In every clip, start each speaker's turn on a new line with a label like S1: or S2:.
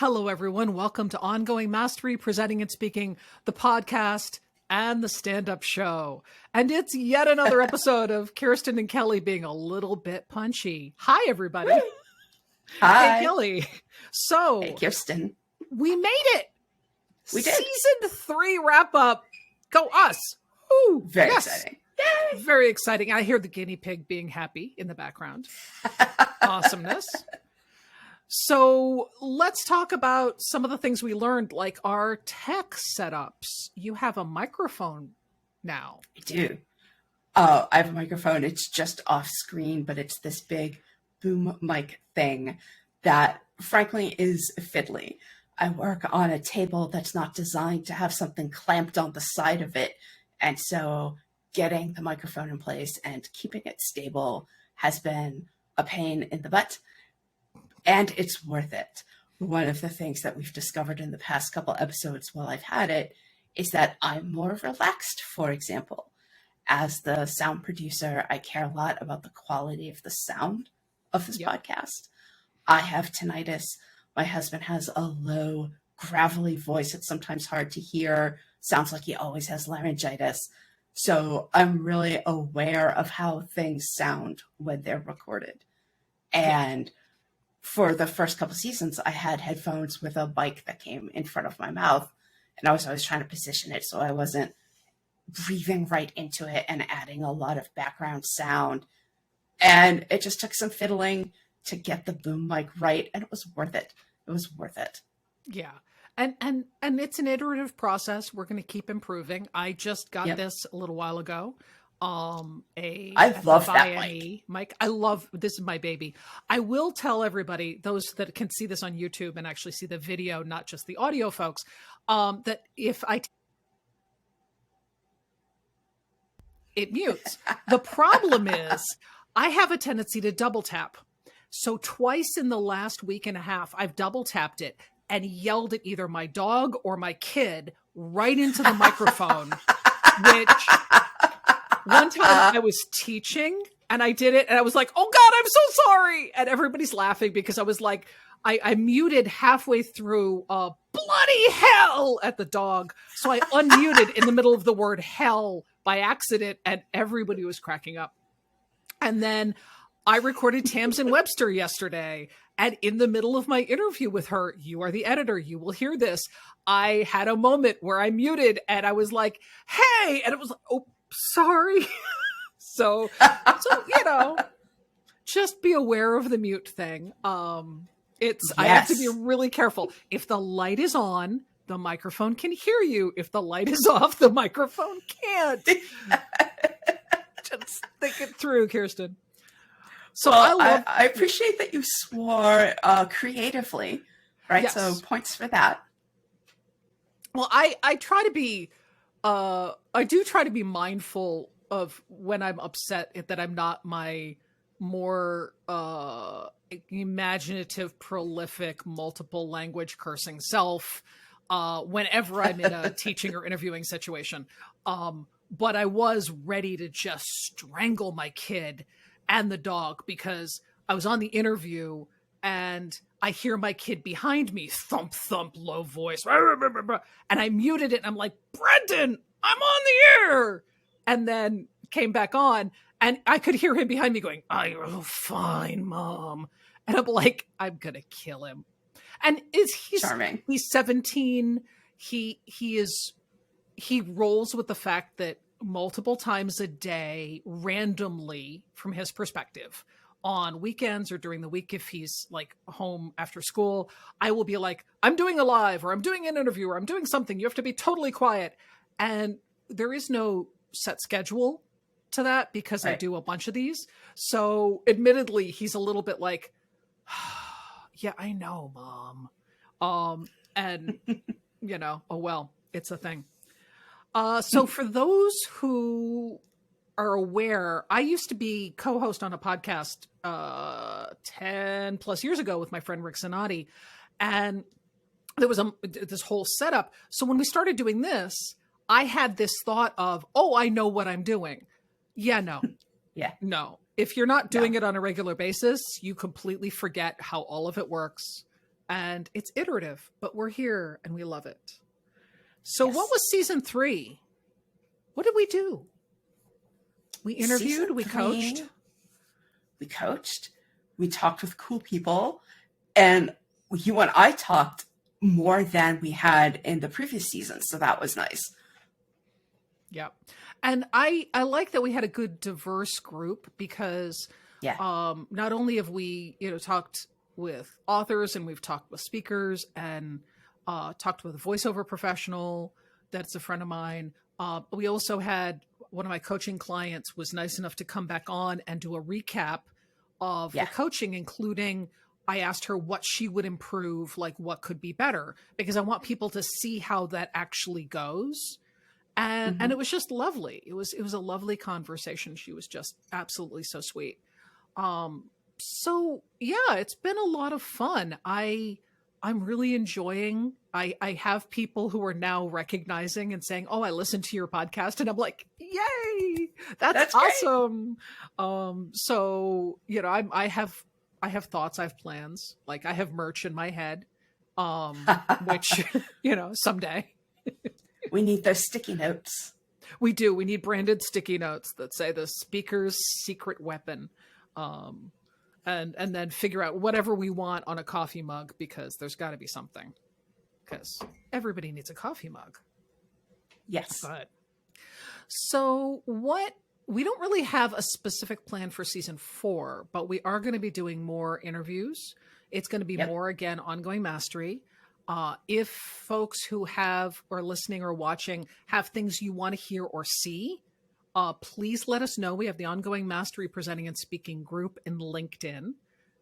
S1: Hello, everyone. Welcome to Ongoing Mastery, presenting and speaking, the podcast and the stand-up show. And it's yet another episode of Kirsten and Kellie being a little bit punchy. Hi, everybody.
S2: Hi.
S1: Hey, Kellie. So,
S2: hey, Kirsten.
S1: We made it.
S2: We did.
S1: Season 3 wrap-up. Go us. Ooh,
S2: Very exciting.
S1: Yay. Very exciting. I hear the guinea pig being happy in the background. Awesomeness. So let's talk about some of the things we learned, like our tech setups. You have a microphone now.
S2: I do. I have a microphone. It's just off screen, but it's this big boom mic thing that frankly is fiddly. I work on a table that's not designed to have something clamped on the side of it. And so getting the microphone in place and keeping it stable has been a pain in the butt. And it's worth it. One of the things that we've discovered in the past couple episodes while I've had it is that I'm more relaxed, for example. As the sound producer, I care a lot about the quality of the sound of this podcast. I have tinnitus. My husband has a low, gravelly voice. It's sometimes hard to hear. Sounds like he always has laryngitis. So I'm really aware of how things sound when they're recorded. And for the first couple seasons, I had headphones with a mic that came in front of my mouth, and I was always trying to position it so I wasn't breathing right into it and adding a lot of background sound. And it just took some fiddling to get the boom mic right, and it was worth it. It was worth it.
S1: Yeah. And it's an iterative process. We're going to keep improving. I just got this a little while ago.
S2: I love that
S1: mic. I love, this is my baby. I will tell everybody, those that can see this on YouTube and actually see the video, not just the audio folks, that if it mutes. The problem is I have a tendency to double tap. So twice in the last week and a half, I've double tapped it and yelled at either my dog or my kid right into the microphone, which one time I was teaching and I did it and I was like, oh God, I'm so sorry. And everybody's laughing because I was like, I muted halfway through bloody hell at the dog. So I unmuted in the middle of the word hell by accident and everybody was cracking up. And then I recorded Tamsin Webster yesterday. And in the middle of my interview with her, you are the editor, you will hear this. I had a moment where I muted and I was like, hey, and it was like, oh, sorry. so, you know, just be aware of the mute thing. I have to be really careful. If the light is on, the microphone can hear you. If the light is off, the microphone can't. Just think it through, Kirsten. So
S2: I appreciate that you swore creatively, right?
S1: Yes.
S2: So points for that.
S1: Well, I try to be, I do try to be mindful of when I'm upset that I'm not my more imaginative, prolific, multiple language cursing self whenever I'm in a teaching or interviewing situation. But I was ready to just strangle my kid and the dog because I was on the interview and I hear my kid behind me, thump, thump, low voice. And I muted it and I'm like, Brendan, I'm on the air. And then came back on and I could hear him behind me going, oh, fine, Mom. And I'm like, I'm going to kill him. And he's charming. He's 17. He rolls with the fact that multiple times a day, randomly from his perspective, on weekends or during the week, if he's like home after school, I will be like, I'm doing a live or I'm doing an interview or I'm doing something. You have to be totally quiet. And there is no set schedule to that because I do a bunch of these. So admittedly, he's a little bit like, yeah, I know, Mom. And you know, oh, well, it's a thing. So for those who are aware, I used to be co-host on a podcast 10 plus years ago with my friend Rick Sinati. And there was this whole setup. So when we started doing this, I had this thought of, oh, I know what I'm doing. Yeah, no. No. If you're not doing it on a regular basis, you completely forget how all of it works. and it's iterative, but we're here and we love it. So
S2: Yes.
S1: what was season 3? What did we do? We interviewed,
S2: Season
S1: we
S2: 3,
S1: coached.
S2: We coached, we talked with cool people, and you and I talked more than we had in the previous season. So that was nice.
S1: Yeah. And I like that we had a good diverse group because not only have we, talked with authors and we've talked with speakers and talked with a voiceover professional that's a friend of mine. We also had one of my coaching clients was nice enough to come back on and do a recap of the coaching, including I asked her what she would improve, like what could be better, because I want people to see how that actually goes. And it was just lovely. It was a lovely conversation. She was just absolutely so sweet. So yeah, it's been a lot of fun. I'm really enjoying. I have people who are now recognizing and saying, "Oh, I listened to your podcast," and I'm like, "Yay, that's awesome!" So I have thoughts, I have plans. Like I have merch in my head, which someday.
S2: We need those sticky notes.
S1: We do. We need branded sticky notes that say the speaker's secret weapon. And then figure out whatever we want on a coffee mug, because there's got to be something, because everybody needs a coffee mug.
S2: Yes.
S1: But so we don't really have a specific plan for season 4, but we are going to be doing more interviews. It's going to be more, again, ongoing mastery. If folks who are listening or watching have things you want to hear or see, please let us know. We have the ongoing mastery presenting and speaking group in LinkedIn.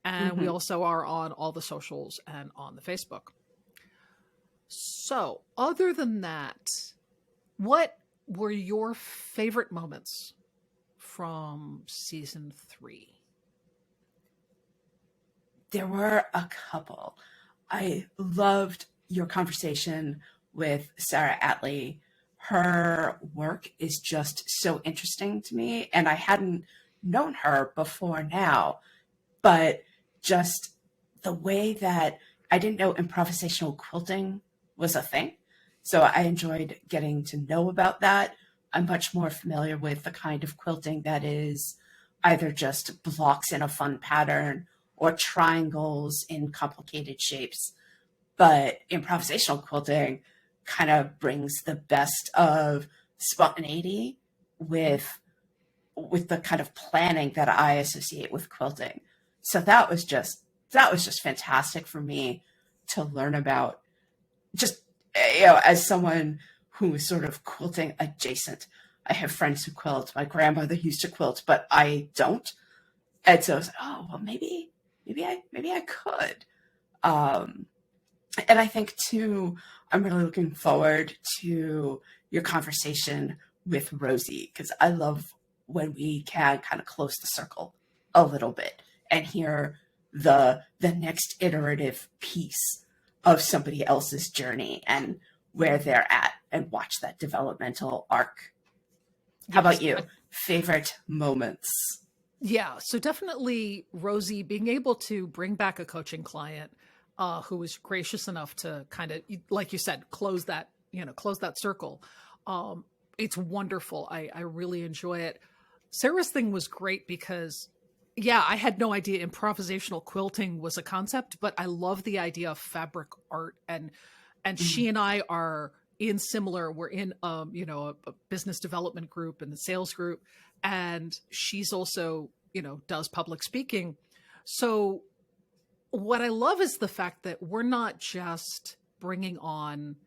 S1: And we also are on all the socials and on the Facebook. So other than that, what were your favorite moments from season 3?
S2: There were a couple. I loved your conversation with Sarah Atley. Her work is just so interesting to me, and I hadn't known her before now, but just the way that I didn't know improvisational quilting was a thing. So I enjoyed getting to know about that. I'm much more familiar with the kind of quilting that is either just blocks in a fun pattern or triangles in complicated shapes. But improvisational quilting kind of brings the best of spontaneity with the kind of planning that I associate with quilting. So that was just fantastic for me to learn about. Just as someone who is sort of quilting adjacent. I have friends who quilt. My grandmother used to quilt, but I don't. And so I was like, oh well, maybe I could. And I think too, I'm really looking forward to your conversation with Rosie, because I love when we can kind of close the circle a little bit and hear the next iterative piece of somebody else's journey and where they're at, and watch that developmental arc. How about you? Favorite moments?
S1: Yeah, so definitely Rosie, being able to bring back a coaching client who was gracious enough to kind of, like you said, close that circle. It's wonderful. I really enjoy it. Sarah's thing was great because, I had no idea improvisational quilting was a concept, but I love the idea of fabric art, and she and I are we're in a business development group and the sales group, and she's also does public speaking. So what I love is the fact that we're not just bringing on,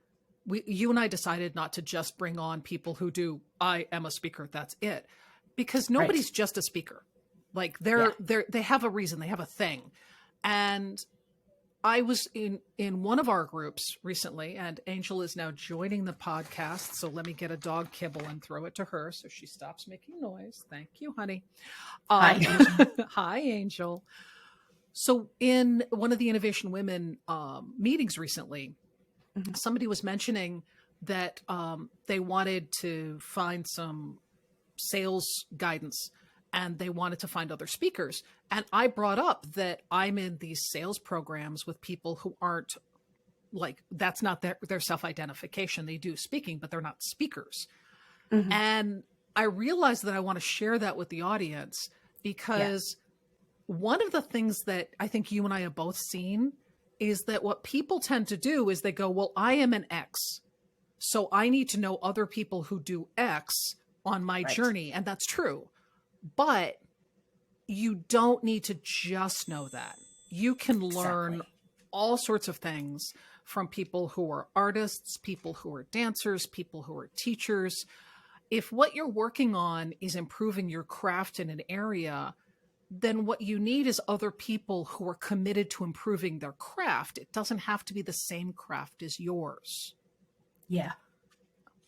S1: you and I decided not to just bring on people who do, I am a speaker, that's it, because nobody's just a speaker. Like they have a reason, they have a thing. And I was in one of our groups recently, and Angel is now joining the podcast. So let me get a dog kibble and throw it to her so she stops making noise. Thank you, honey.
S2: Hi, Angel.
S1: Hi, Angel. So in one of the Innovation Women meetings recently, somebody was mentioning that they wanted to find some sales guidance, and they wanted to find other speakers. And I brought up that I'm in these sales programs with people who aren't like, that's not their self-identification. They do speaking, but they're not speakers.
S2: Mhm.
S1: And I realized that I want to share that with the audience because one of the things that I think you and I have both seen is that what people tend to do is they go, well, I am an X, so I need to know other people who do X on my
S2: Right.
S1: journey. And that's true. But you don't need to just know that. You can learn
S2: Exactly.
S1: all sorts of things from people who are artists, people who are dancers, people who are teachers. If what you're working on is improving your craft in an area, then what you need is other people who are committed to improving their craft. It doesn't have to be the same craft as yours.
S2: Yeah.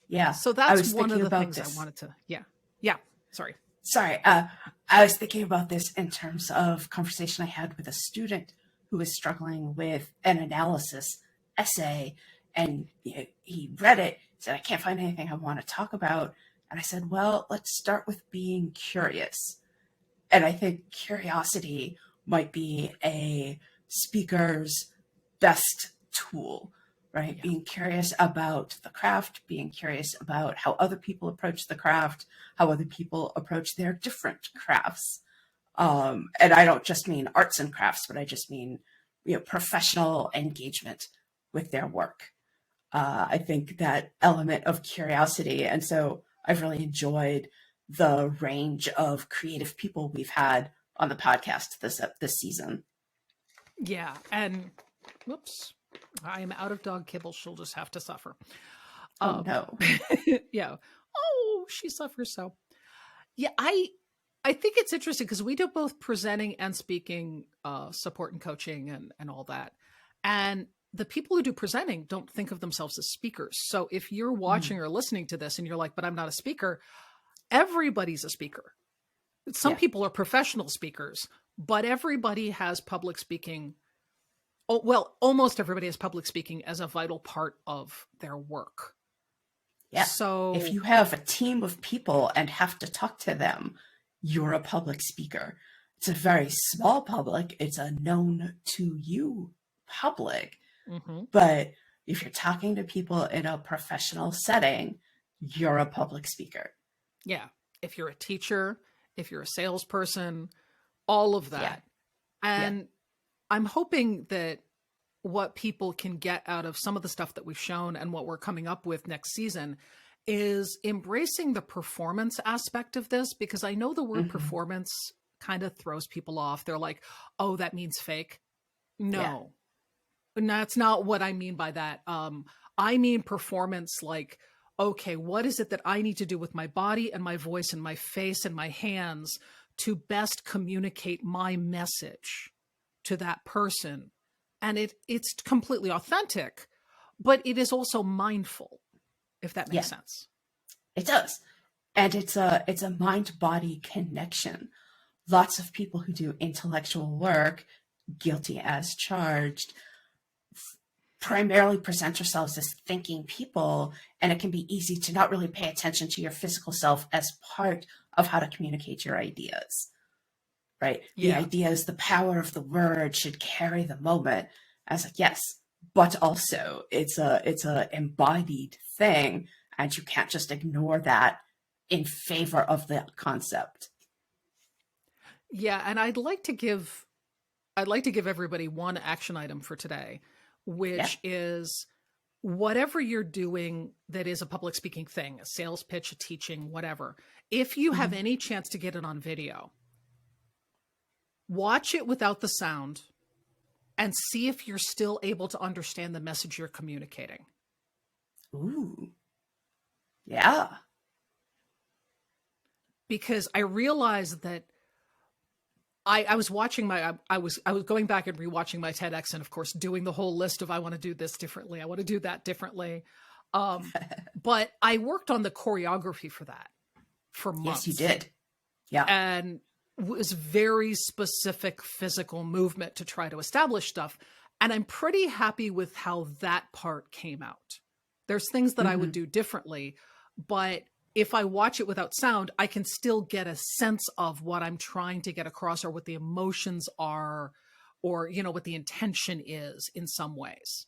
S2: Yeah.
S1: So
S2: I
S1: that's
S2: was
S1: one of
S2: thinking
S1: the
S2: about
S1: things I
S2: this.
S1: wanted to, yeah, sorry.
S2: Sorry. I was thinking about this in terms of conversation I had with a student who was struggling with an analysis essay, and he read it, said, I can't find anything I want to talk about. And I said, well, let's start with being curious. And I think curiosity might be a speaker's best tool, right?
S1: Yeah.
S2: Being curious about the craft, being curious about how other people approach the craft, how other people approach their different crafts. And I don't just mean arts and crafts, but I just mean, professional engagement with their work. I think that element of curiosity. And so I've really enjoyed the range of creative people we've had on the podcast this season.
S1: Yeah. And whoops, I am out of dog kibble. She'll just have to suffer.
S2: Oh no.
S1: Yeah. Oh, she suffers so. Yeah, I think it's interesting because we do both presenting and speaking support and coaching and all that. And the people who do presenting don't think of themselves as speakers. So if you're watching or listening to this and you're like, but I'm not a speaker, everybody's a speaker. Some
S2: Yeah.
S1: people are professional speakers, but everybody has public speaking. Oh, well, almost everybody has public speaking as a vital part of their work.
S2: Yeah.
S1: So
S2: If you have a team of people and have to talk to them, you're a public speaker. It's a very small public. It's a known to you public.
S1: mhm.
S2: But if you're talking to people in a professional setting, you're a public speaker.
S1: Yeah. If you're a teacher, if you're a salesperson, all of that. And I'm hoping that what people can get out of some of the stuff that we've shown and what we're coming up with next season is embracing the performance aspect of this, because I know the word performance kind of throws people off. They're like, oh, that means fake. No, that's not what I mean by that. I mean performance like, okay, what is it that I need to do with my body and my voice and my face and my hands to best communicate my message to that person? And it's completely authentic, but it is also mindful, if that makes sense.
S2: It does. And it's a mind-body connection. Lots of people who do intellectual work, guilty as charged, primarily present yourselves as thinking people, and it can be easy to not really pay attention to your physical self as part of how to communicate your ideas, right? The ideas, the power of the word should carry the moment. I was like, yes, but also it's a embodied thing, and you can't just ignore that in favor of the concept.
S1: Yeah, and I'd like to give everybody one action item for today, which is whatever you're doing that is a public speaking thing, a sales pitch, a teaching, whatever. If you have any chance to get it on video, watch it without the sound and see if you're still able to understand the message you're communicating.
S2: Ooh. Yeah.
S1: Because I realized that I was watching I was going back and rewatching my TEDx, and of course doing the whole list of I want to do this differently, I want to do that differently. But I worked on the choreography for that for months.
S2: Yes, you did. Yeah.
S1: And was very specific physical movement to try to establish stuff. And I'm pretty happy with how that part came out. There's things that I would do differently, but if I watch it without sound, I can still get a sense of what I'm trying to get across or what the emotions are, or, what the intention is in some ways.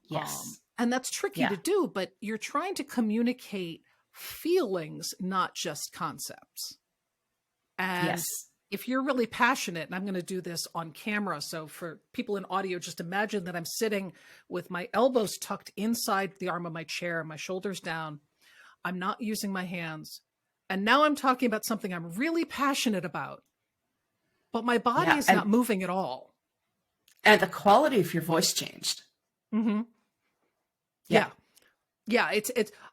S2: Yes.
S1: And that's tricky
S2: Yeah.
S1: to do, but you're trying to communicate feelings, not just concepts. And
S2: Yes.
S1: if you're really passionate, and I'm going to do this on camera, so for people in audio, just imagine that I'm sitting with my elbows tucked inside the arm of my chair, my shoulders down. I'm not using my hands. And now I'm talking about something I'm really passionate about, but my body
S2: Yeah.
S1: is not moving at all.
S2: And the quality of your voice changed.
S1: Mm-hmm.
S2: Yeah.
S1: Yeah.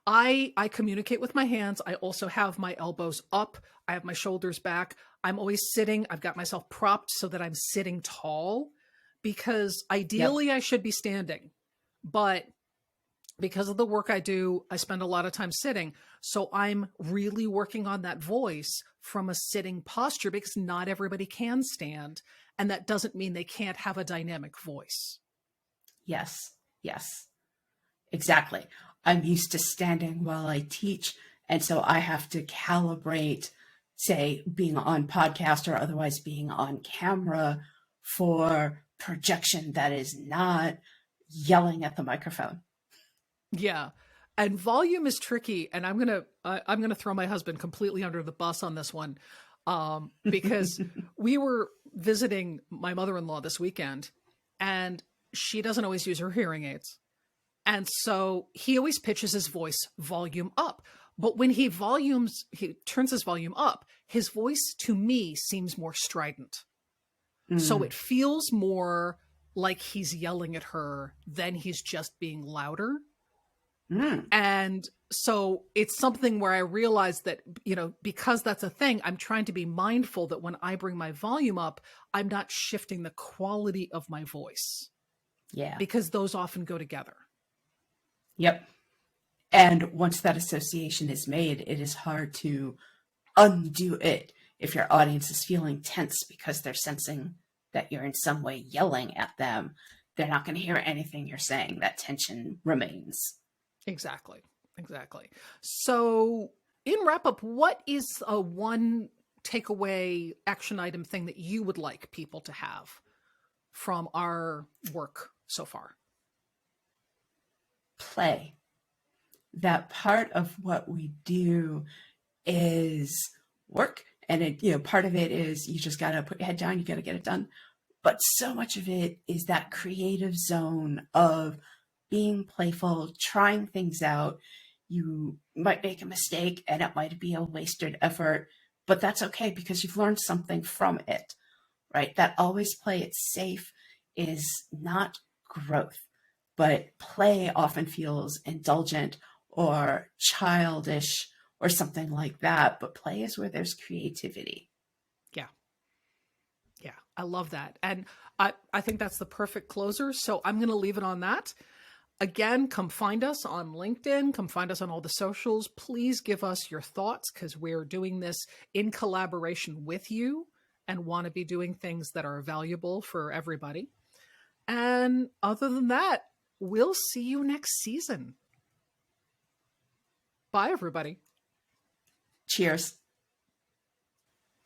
S1: I communicate with my hands. I also have my elbows up. I have my shoulders back. I'm always sitting. I've got myself propped so that I'm sitting tall, because ideally I should be standing, but because of the work I do, I spend a lot of time sitting. So I'm really working on that voice from a sitting posture, because not everybody can stand. And that doesn't mean they can't have a dynamic voice.
S2: Yes. Yes. Exactly. I'm used to standing while I teach. And so I have to calibrate, say, being on podcast or otherwise being on camera for projection that is not yelling at the microphone.
S1: Yeah. And volume is tricky. And I'm going to throw my husband completely under the bus on this one. Because we were visiting my mother-in-law this weekend, and she doesn't always use her hearing aids. And so he always pitches his voice volume up. But when he turns his volume up, his voice to me seems more strident. So it feels more like he's yelling at her than he's just being louder. And so it's something where I realize that, because that's a thing, I'm trying to be mindful that when I bring my volume up, I'm not shifting the quality of my voice.
S2: Yeah.
S1: Because those often go together.
S2: Yep. And once that association is made, it is hard to undo it if your audience is feeling tense because they're sensing that you're in some way yelling at them. They're not going to hear anything you're saying. That tension remains.
S1: Exactly. So in wrap up, what is a one takeaway action item thing that you would like people to have from our work so far?
S2: Play. That part of what we do is work. And part of it is you just got to put your head down, you got to get it done. But so much of it is that creative zone of being playful, trying things out. You might make a mistake and it might be a wasted effort, but that's okay because you've learned something from it, right? That always play it safe is not growth, but play often feels indulgent or childish or something like that. But play is where there's creativity.
S1: Yeah, I love that. And I think that's the perfect closer. So I'm going to leave it on that. Again, come find us on LinkedIn. Come find us on all the socials. Please give us your thoughts, because we're doing this in collaboration with you and want to be doing things that are valuable for everybody. And other than that, we'll see you next season. Bye, everybody.
S2: Cheers.